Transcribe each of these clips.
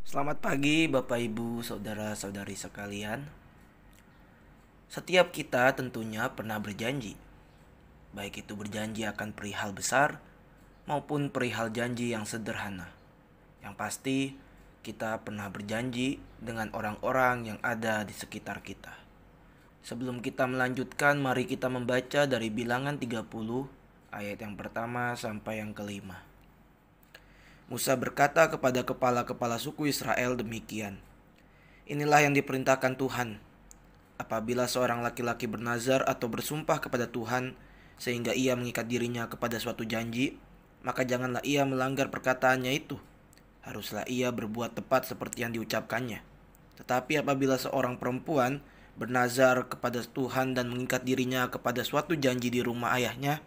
Selamat pagi Bapak Ibu, saudara-saudari sekalian. Setiap kita tentunya pernah berjanji, baik itu berjanji akan perihal besar maupun perihal janji yang sederhana. Yang pasti kita pernah berjanji dengan orang-orang yang ada di sekitar kita. Sebelum kita melanjutkan, mari kita membaca dari Bilangan 30 ayat yang pertama sampai yang kelima. Musa berkata kepada kepala-kepala suku Israel demikian, "Inilah yang diperintahkan Tuhan. Apabila seorang laki-laki bernazar atau bersumpah kepada Tuhan sehingga ia mengikat dirinya kepada suatu janji, maka janganlah ia melanggar perkataannya itu. Haruslah ia berbuat tepat seperti yang diucapkannya. Tetapi apabila seorang perempuan bernazar kepada Tuhan dan mengikat dirinya kepada suatu janji di rumah ayahnya,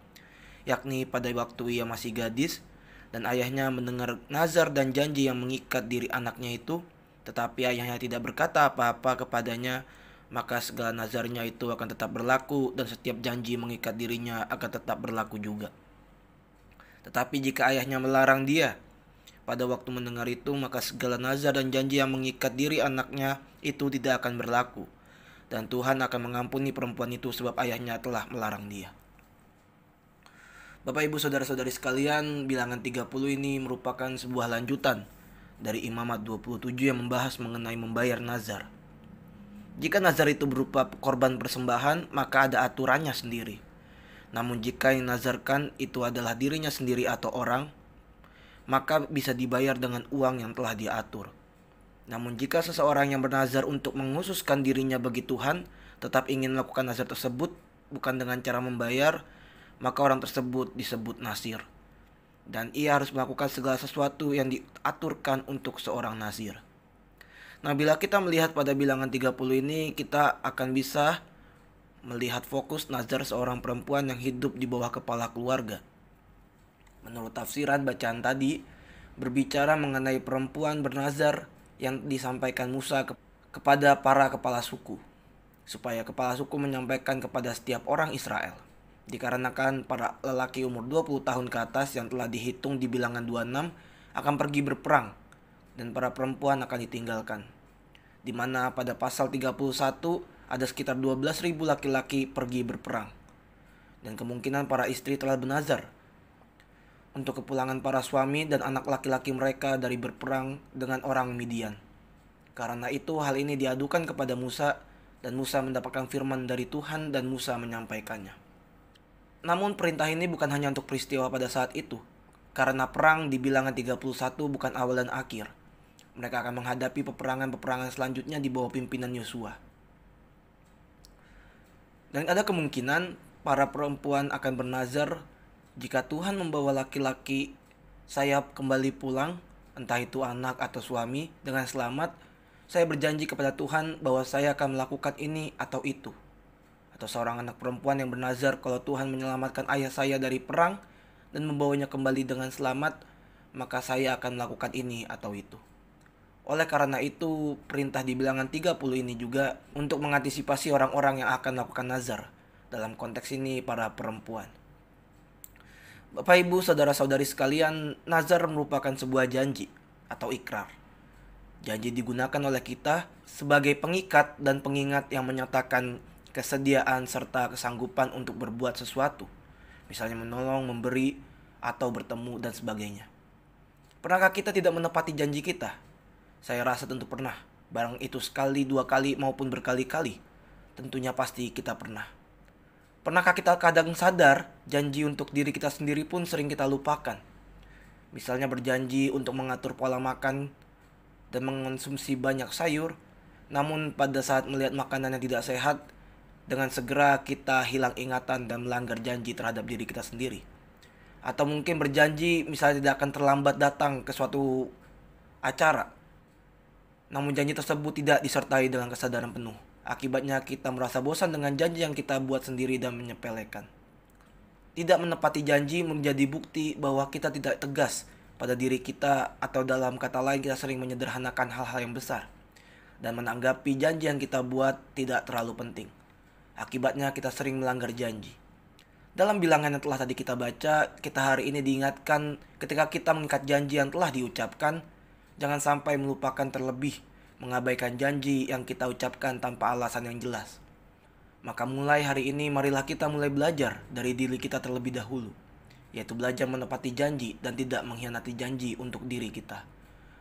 yakni pada waktu ia masih gadis, dan ayahnya mendengar nazar dan janji yang mengikat diri anaknya itu, tetapi ayahnya tidak berkata apa-apa kepadanya, maka segala nazarnya itu akan tetap berlaku dan setiap janji mengikat dirinya akan tetap berlaku juga. Tetapi jika ayahnya melarang dia pada waktu mendengar itu, maka segala nazar dan janji yang mengikat diri anaknya itu tidak akan berlaku, dan Tuhan akan mengampuni perempuan itu sebab ayahnya telah melarang dia." Bapak Ibu saudara-saudari sekalian, Bilangan 30 ini merupakan sebuah lanjutan dari Imamat 27 yang membahas mengenai membayar nazar. Jika nazar itu berupa korban persembahan, maka ada aturannya sendiri. Namun jika yang nazarkan itu adalah dirinya sendiri atau orang, maka bisa dibayar dengan uang yang telah diatur. Namun jika seseorang yang bernazar untuk menghususkan dirinya bagi Tuhan tetap ingin melakukan nazar tersebut bukan dengan cara membayar, maka orang tersebut disebut nazir. Dan ia harus melakukan segala sesuatu yang diaturkan untuk seorang nazir. Nah, bila kita melihat pada Bilangan 30 ini, kita akan bisa melihat fokus nazar seorang perempuan yang hidup di bawah kepala keluarga. Menurut tafsiran bacaan tadi, berbicara mengenai perempuan bernazar yang disampaikan Musa kepada para kepala suku, supaya kepala suku menyampaikan kepada setiap orang Israel. Dikarenakan para lelaki umur 20 tahun ke atas yang telah dihitung di Bilangan 26 akan pergi berperang, dan para perempuan akan ditinggalkan. Di mana pada pasal 31 ada sekitar 12.000 laki-laki pergi berperang. Dan kemungkinan para istri telah bernazar untuk kepulangan para suami dan anak laki-laki mereka dari berperang dengan orang Midian. Karena itu hal ini diadukan kepada Musa, dan Musa mendapatkan firman dari Tuhan dan Musa menyampaikannya. Namun perintah ini bukan hanya untuk peristiwa pada saat itu, karena perang di Bilangan 31 bukan awal dan akhir. Mereka akan menghadapi peperangan-peperangan selanjutnya di bawah pimpinan Yosua. Dan ada kemungkinan para perempuan akan bernazar, jika Tuhan membawa laki-laki saya kembali pulang, entah itu anak atau suami, dengan selamat, saya berjanji kepada Tuhan bahwa saya akan melakukan ini atau itu. Atau seorang anak perempuan yang bernazar, kalau Tuhan menyelamatkan ayah saya dari perang dan membawanya kembali dengan selamat, maka saya akan melakukan ini atau itu. Oleh karena itu, perintah di Bilangan 30 ini juga untuk mengantisipasi orang-orang yang akan melakukan nazar. Dalam konteks ini para perempuan. Bapak Ibu saudara-saudari sekalian, nazar merupakan sebuah janji atau ikrar. Janji digunakan oleh kita sebagai pengikat dan pengingat yang menyatakan kesediaan serta kesanggupan untuk berbuat sesuatu, misalnya menolong, memberi, atau bertemu dan sebagainya. Pernahkah kita tidak menepati janji kita? Saya rasa tentu pernah, barang itu sekali, dua kali, maupun berkali-kali. Tentunya pasti kita pernah. Pernahkah kita kadang sadar janji untuk diri kita sendiri pun sering kita lupakan? Misalnya berjanji untuk mengatur pola makan dan mengonsumsi banyak sayur, namun pada saat melihat makanan yang tidak sehat, dengan segera kita hilang ingatan dan melanggar janji terhadap diri kita sendiri. Atau mungkin berjanji misalnya tidak akan terlambat datang ke suatu acara, namun janji tersebut tidak disertai dengan kesadaran penuh. Akibatnya kita merasa bosan dengan janji yang kita buat sendiri dan menyepelekan. Tidak menepati janji menjadi bukti bahwa kita tidak tegas pada diri kita, atau dalam kata lain kita sering menyederhanakan hal-hal yang besar dan menanggapi janji yang kita buat tidak terlalu penting. Akibatnya kita sering melanggar janji. Dalam bilangan yang telah tadi kita baca, kita hari ini diingatkan ketika kita mengikat janji yang telah diucapkan, Jangan sampai melupakan terlebih, mengabaikan janji yang kita ucapkan tanpa alasan yang jelas. Maka mulai hari ini marilah kita mulai belajar dari diri kita terlebih dahulu, yaitu belajar menepati janji dan tidak mengkhianati janji untuk diri kita.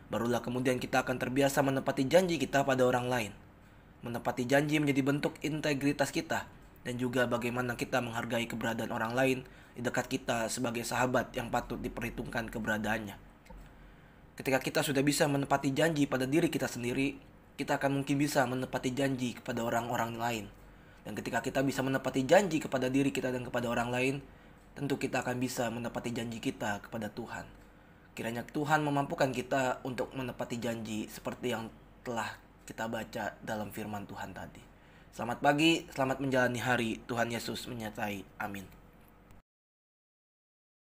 Barulah kemudian kita akan terbiasa menepati janji kita pada orang lain. Menepati janji menjadi bentuk integritas kita dan juga bagaimana kita menghargai keberadaan orang lain di dekat kita sebagai sahabat yang patut diperhitungkan keberadaannya. Ketika kita sudah bisa menepati janji pada diri kita sendiri, kita akan mungkin bisa menepati janji kepada orang-orang lain. Dan ketika kita bisa menepati janji kepada diri kita dan kepada orang lain, tentu kita akan bisa menepati janji kita kepada Tuhan. Kiranya Tuhan memampukan kita untuk menepati janji seperti yang telah kita baca dalam firman Tuhan tadi. Selamat pagi, selamat menjalani hari. Tuhan Yesus menyertai. Amin.